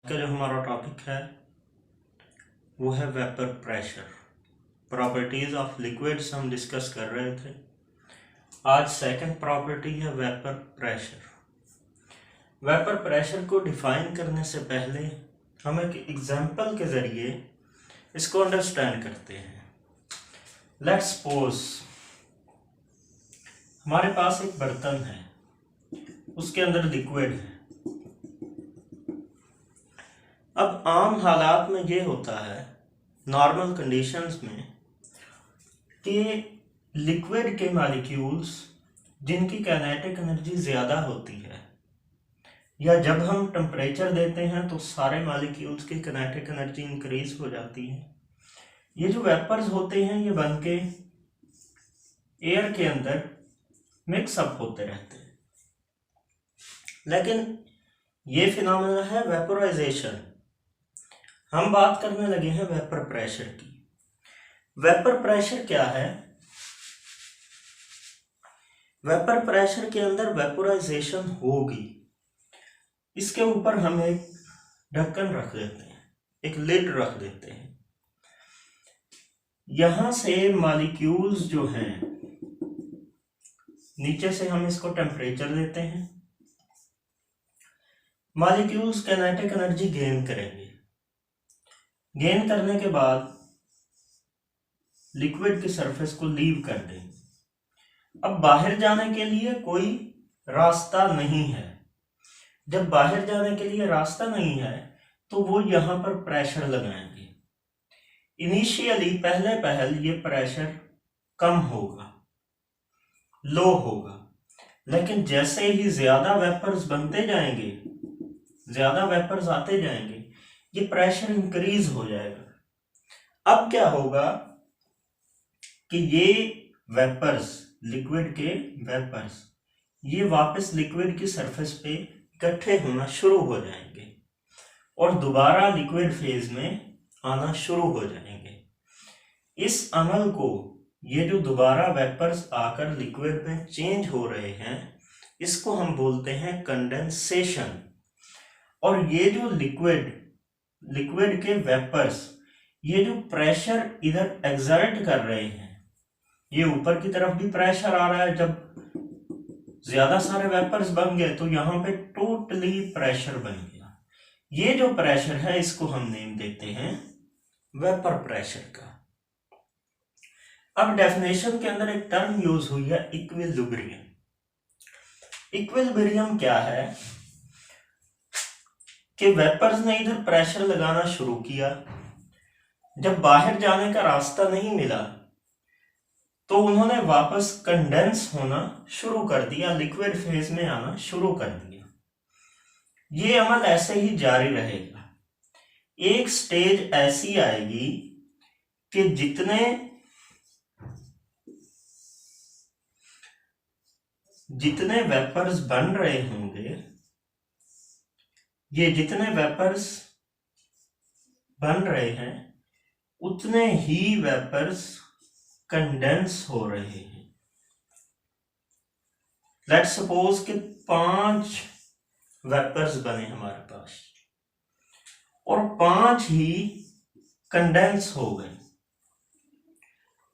का जो हमारा टॉपिक है वो है vapour pressure. Properties of liquids हम डिस्कस कर रहे थे। आज सेकंड प्रॉपर्टी है वेपर प्रेशर। वेपर प्रेशर को डिफाइन करने से पहले हम एक एग्जांपल के जरिए इसको अंडरस्टैंड करते हैं। लेट्स सपोज हमारे पास एक बर्तन है, उसके अंदर लिक्विड है। अब आम हालात में ये होता है, नॉर्मल कंडीशंस में, कि लिक्विड के मॉलिक्यूल्स जिनकी काइनेटिक एनर्जी ज़्यादा होती है, या जब हम टेम्परेचर देते हैं तो सारे मॉलिक्यूल्स की काइनेटिक एनर्जी इंक्रीज हो जाती है। ये जो वेपर्स होते हैं ये बन के एयर के अंदर मिक्स अप होते रहते हैं। लेकिन ये फिनोमेना है वेपोराइजेशन। हम बात करने लगे हैं वेपर प्रेशर की। वेपर प्रेशर क्या है? वेपर प्रेशर के अंदर वेपोराइजेशन होगी, इसके ऊपर हम एक ढक्कन रख देते हैं, एक लिड रख देते हैं। यहां से मॉलिक्यूल्स जो हैं, नीचे से हम इसको टेम्परेचर देते हैं, मॉलिक्यूल्स काइनेटिक एनर्जी गेन करेंगे। गेन करने के बाद लिक्विड की सरफेस को लीव कर देंगे। अब बाहर जाने के लिए कोई रास्ता नहीं है। जब बाहर जाने के लिए रास्ता नहीं है तो वो यहां पर प्रेशर लगाएंगे। इनिशियली पहले ये प्रेशर कम होगा, लो होगा, लेकिन जैसे ही ज्यादा वेपर्स बनते जाएंगे, ज्यादा वेपर्स आते जाएंगे, ये प्रेशर इंक्रीज हो जाएगा। अब क्या होगा कि ये वेपर्स, लिक्विड के वेपर्स, ये वापस लिक्विड की सरफेस पे इकट्ठे होना शुरू हो जाएंगे और दोबारा लिक्विड फेज में आना शुरू हो जाएंगे। इस अमल को, ये जो दोबारा वेपर्स आकर लिक्विड में चेंज हो रहे हैं, इसको हम बोलते हैं कंडेंसेशन। और ये जो लिक्विड के वेपर्स, ये जो प्रेशर इधर एक्सर्ट कर रहे हैं, ये ऊपर की तरफ भी प्रेशर आ रहा है। जब ज्यादा सारे वेपर्स बन गए तो यहां पे टोटली प्रेशर बन गया। ये जो प्रेशर है इसको हम नेम देते हैं वेपर प्रेशर का। अब डेफिनेशन के अंदर एक टर्म यूज हुई है, इक्विलिब्रियम। इक्विलिब्रियम क्या है कि वेपर्स ने इधर प्रेशर लगाना शुरू किया, जब बाहर जाने का रास्ता नहीं मिला तो उन्होंने वापस कंडेंस होना शुरू कर दिया, लिक्विड फेज में आना शुरू कर दिया। ये अमल ऐसे ही जारी रहेगा। एक स्टेज ऐसी आएगी कि जितने वेपर्स बन रहे होंगे, ये जितने वेपर्स बन रहे हैं उतने ही वेपर्स कंडेंस हो रहे हैं। लेट्स सपोज कि 5 वेपर्स बने हमारे पास और 5 ही कंडेंस हो गए।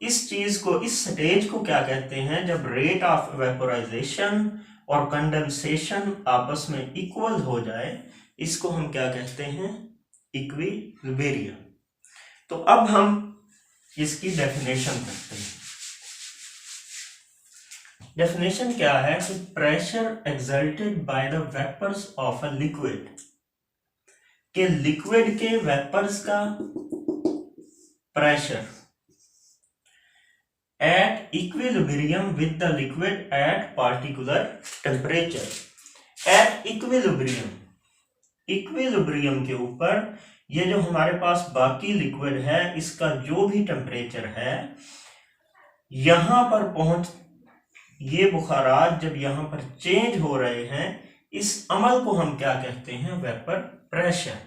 इस चीज को, इस स्टेज को क्या कहते हैं? जब रेट ऑफ वेपोराइजेशन और कंडेंसेशन आपस में इक्वल हो जाए, इसको हम क्या कहते हैं? इक्विलिब्रियम। तो अब हम इसकी डेफिनेशन करते हैं। डेफिनेशन क्या है कि pressure exerted by the vapours of a liquid, के लिक्विड के वेपर्स का pressure at equilibrium with the liquid at particular temperature. At equilibrium, equilibrium के ऊपर ये जो हमारे पास बाकी लिक्विड है, इसका जो भी टेम्परेचर है, यहां पर पहुंच, ये बुखारात जब यहां पर चेंज हो रहे हैं, इस अमल को हम क्या कहते हैं? Vapour pressure.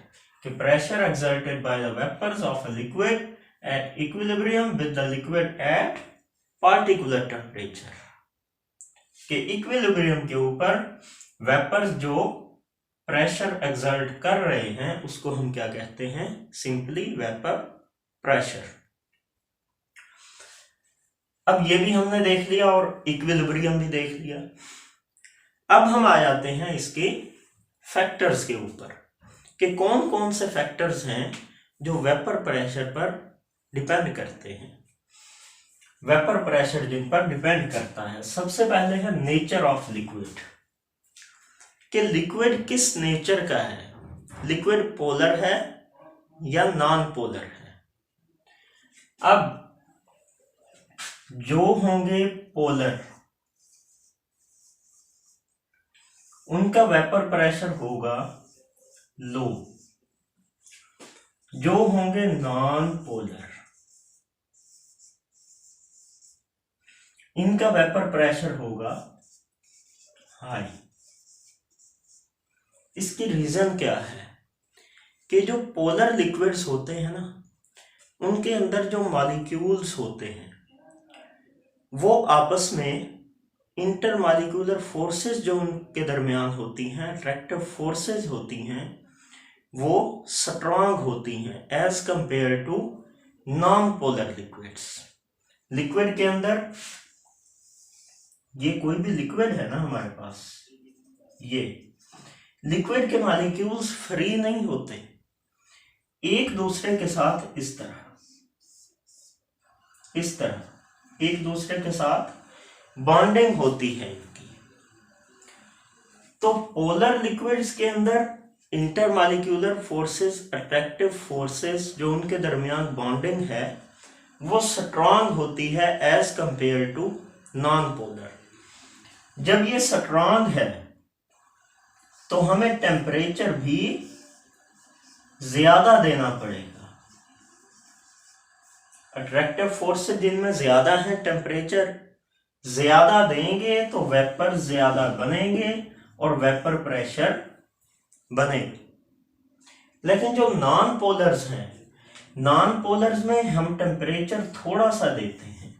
कि pressure exerted by the vapours of a liquid at equilibrium with the liquid at particular temperature. कि इक्विलिब्रियम के ऊपर वेपर्स जो प्रेशर एक्सर्ट कर रहे हैं उसको हम क्या कहते हैं? Simply vapour pressure. अब ये भी हमने देख लिया और इक्विलिब्रियम भी देख लिया। अब हम आ जाते हैं इसके फैक्टर्स के ऊपर कि कौन कौन से फैक्टर्स हैं जो वेपर प्रेशर पर डिपेंड करते हैं, वेपर प्रेशर जिन पर डिपेंड करता है। सबसे पहले है नेचर ऑफ लिक्विड, कि लिक्विड किस नेचर का है, लिक्विड पोलर है या नॉन पोलर है। अब जो होंगे पोलर उनका वेपर प्रेशर होगा लो, जो होंगे नॉन पोलर इनका वेपर प्रेशर होगा हाई। इसकी रीजन क्या है कि जो पोलर लिक्विड्स होते हैं ना, उनके अंदर जो मॉलिक्यूल्स होते हैं वो आपस में इंटरमॉलिक्यूलर फोर्सेस जो उनके दरमियान होती हैं, अट्रैक्टिव फोर्सेस होती हैं, वो स्ट्रांग होती हैं as compare to non polar liquids. Liquid के अंदर, ये कोई भी लिक्विड है ना हमारे पास, ये लिक्विड के मॉलिक्यूल्स फ्री नहीं होते, एक दूसरे के साथ इस तरह एक दूसरे के साथ बॉन्डिंग होती है इनकी। तो पोलर लिक्विड्स के अंदर इंटरमॉलिक्यूलर फोर्सेस, अट्रैक्टिव फोर्सेस जो उनके दरमियान बॉन्डिंग है वो स्ट्रांग होती है as compare to non polar. जब ये स्ट्रांग है तो हमें टेम्परेचर भी ज्यादा देना पड़ेगा। अट्रैक्टिव फोर्सेस जिनमें ज्यादा है, टेम्परेचर ज्यादा देंगे तो वेपर ज्यादा बनेंगे और वेपर प्रेशर बनेगा। लेकिन जो नॉन पोलर्स हैं, नॉन पोलर्स में हम टेम्परेचर थोड़ा सा देते हैं,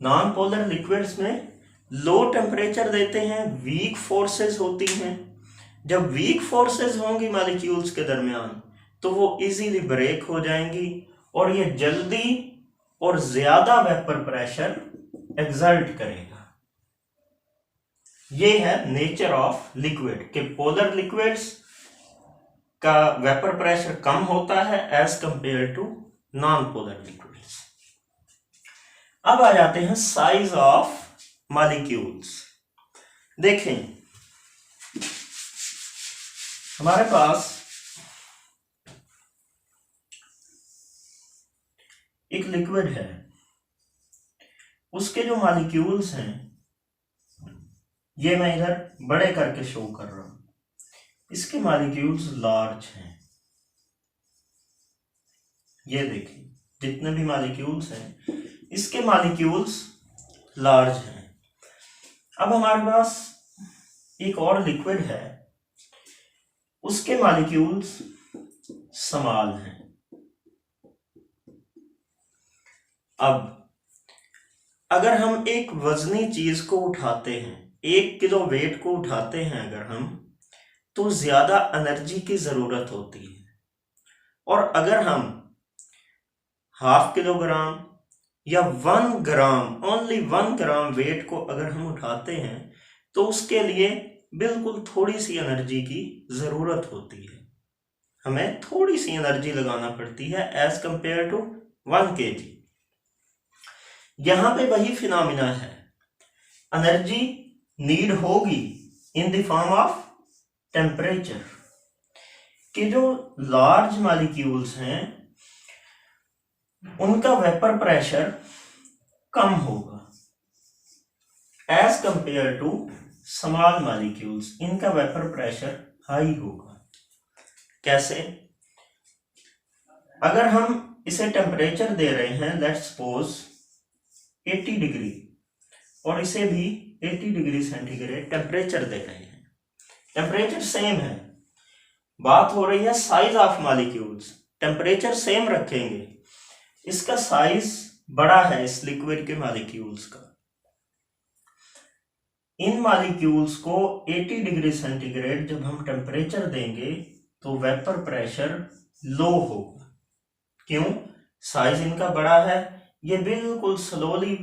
नॉन पोलर लिक्विड्स में लो टेम्परेचर देते हैं, वीक फोर्सेस होती हैं। जब वीक फोर्सेस होंगी मॉलिक्यूल्स के दरमियान तो वो इजीली ब्रेक हो जाएंगी और ये जल्दी और ज्यादा वेपर प्रेशर एक्सर्ट करेगा। ये है नेचर ऑफ लिक्विड कि पोलर लिक्विड्स का वेपर प्रेशर कम होता है as compare to non polar liquids. अब आ जाते हैं साइज ऑफ मॉलिक्यूल्स। देखें हमारे पास एक लिक्विड है, उसके जो मॉलिक्यूल्स हैं ये मैं इधर बड़े करके शो कर रहा हूं, इसके मॉलिक्यूल्स लार्ज हैं। ये देखिए जितने भी मॉलिक्यूल्स हैं इसके मॉलिक्यूल्स लार्ज हैं। अब हमारे पास एक और लिक्विड है, उसके मॉलिक्यूल्स स्मॉल हैं। अब अगर हम एक वजनी चीज को उठाते हैं, 1 किलो वेट को उठाते हैं अगर हम, तो ज्यादा एनर्जी की जरूरत होती है। और अगर हम 0.5 किलोग्राम या 1 ग्राम, ओनली 1 ग्राम वेट को अगर हम उठाते हैं तो उसके लिए बिल्कुल थोड़ी सी एनर्जी की जरूरत होती है, हमें थोड़ी सी एनर्जी लगाना पड़ती है एज कंपेयर टू 1 kg। यहां पे वही फिनोमिना है, एनर्जी नीड होगी in the form of temperature, कि जो लार्ज मॉलिक्यूल्स हैं उनका वेपर प्रेशर कम होगा as compare to small molecules, इनका वेपर प्रेशर हाई होगा। कैसे? अगर हम इसे टेम्परेचर दे रहे हैं लेट्स सपोज 80 डिग्री और इसे भी 80 डिग्री सेंटीग्रेड टेम्परेचर दे रहे हैं, टेम्परेचर सेम है, बात हो रही है size of molecules. Temperature same रखेंगे, इसका साइज बड़ा है इस लिक्विड के मॉलिक्यूल्स का, इन मॉलिक्यूल्स को 80 डिग्री सेंटीग्रेड जब हम टेम्परेचर देंगे तो वेपर प्रेशर लो होगा। क्यों? साइज इनका बड़ा है, ये बिल्कुल स्लोली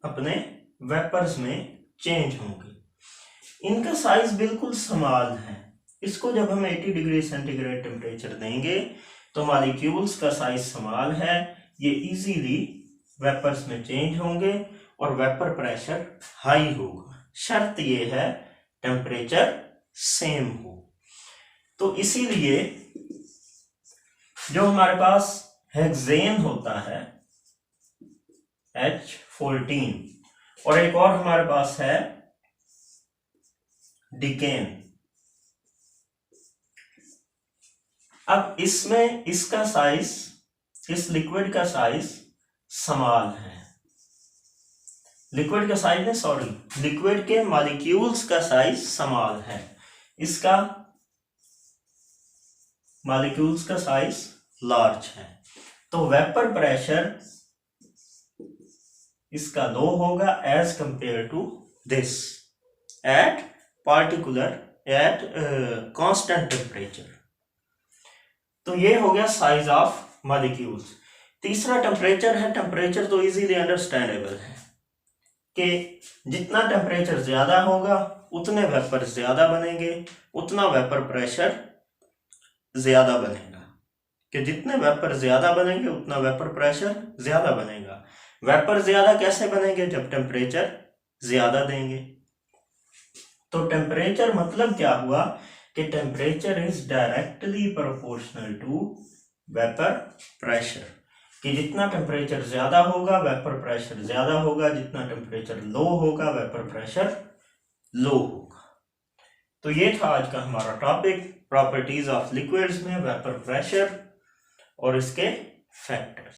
अपने वेपर्स में चेंज होंगे। इनका साइज बिल्कुल स्मॉल है। इसको जब हम 80 डिग्री सेंटीग्रेड टेम्परेचर देंगे तो मॉलिक्यूल्स का साइज स्मॉल है, ये इजीली वेपर्स में चेंज होंगे और वेपर प्रेशर हाई होगा। शर्त ये है टेम्परेचर सेम हो। तो इसीलिए जो हमारे पास हेक्सेन होता है H14 और एक और हमारे पास है डिकेन। अब इसमें इसका साइज, इस लिक्विड का साइज स्मॉल है। लिक्विड का साइज नहीं, सॉरी, लिक्विड के मॉलिक्यूल्स का साइज स्मॉल है, इसका मॉलिक्यूल्स का साइज लार्ज है। तो वेपर प्रेशर इसका लो होगा as compare to this at constant temperature. तो ये हो गया साइज ऑफ मॉलिक्यूल्स। तीसरा टेम्परेचर है। टेम्परेचर तो इजीली अंडरस्टैंडेबल है कि जितना टेम्परेचर ज्यादा होगा उतने वेपर ज्यादा बनेंगे, उतना वेपर प्रेशर ज्यादा बनेगा। कि जितने वेपर ज्यादा बनेंगे उतना वेपर प्रेशर ज्यादा बनेगा। वेपर ज्यादा कैसे बनेंगे? जब टेम्परेचर ज्यादा देंगे। तो टेम्परेचर मतलब क्या हुआ कि temperature is directly proportional to vapour pressure. कि जितना टेम्परेचर ज्यादा होगा वेपर प्रेशर ज्यादा होगा, जितना टेम्परेचर लो होगा वेपर प्रेशर लो होगा। तो ये था आज का हमारा टॉपिक, प्रॉपर्टीज ऑफ लिक्विड्स में वेपर प्रेशर और इसके फैक्टर्स।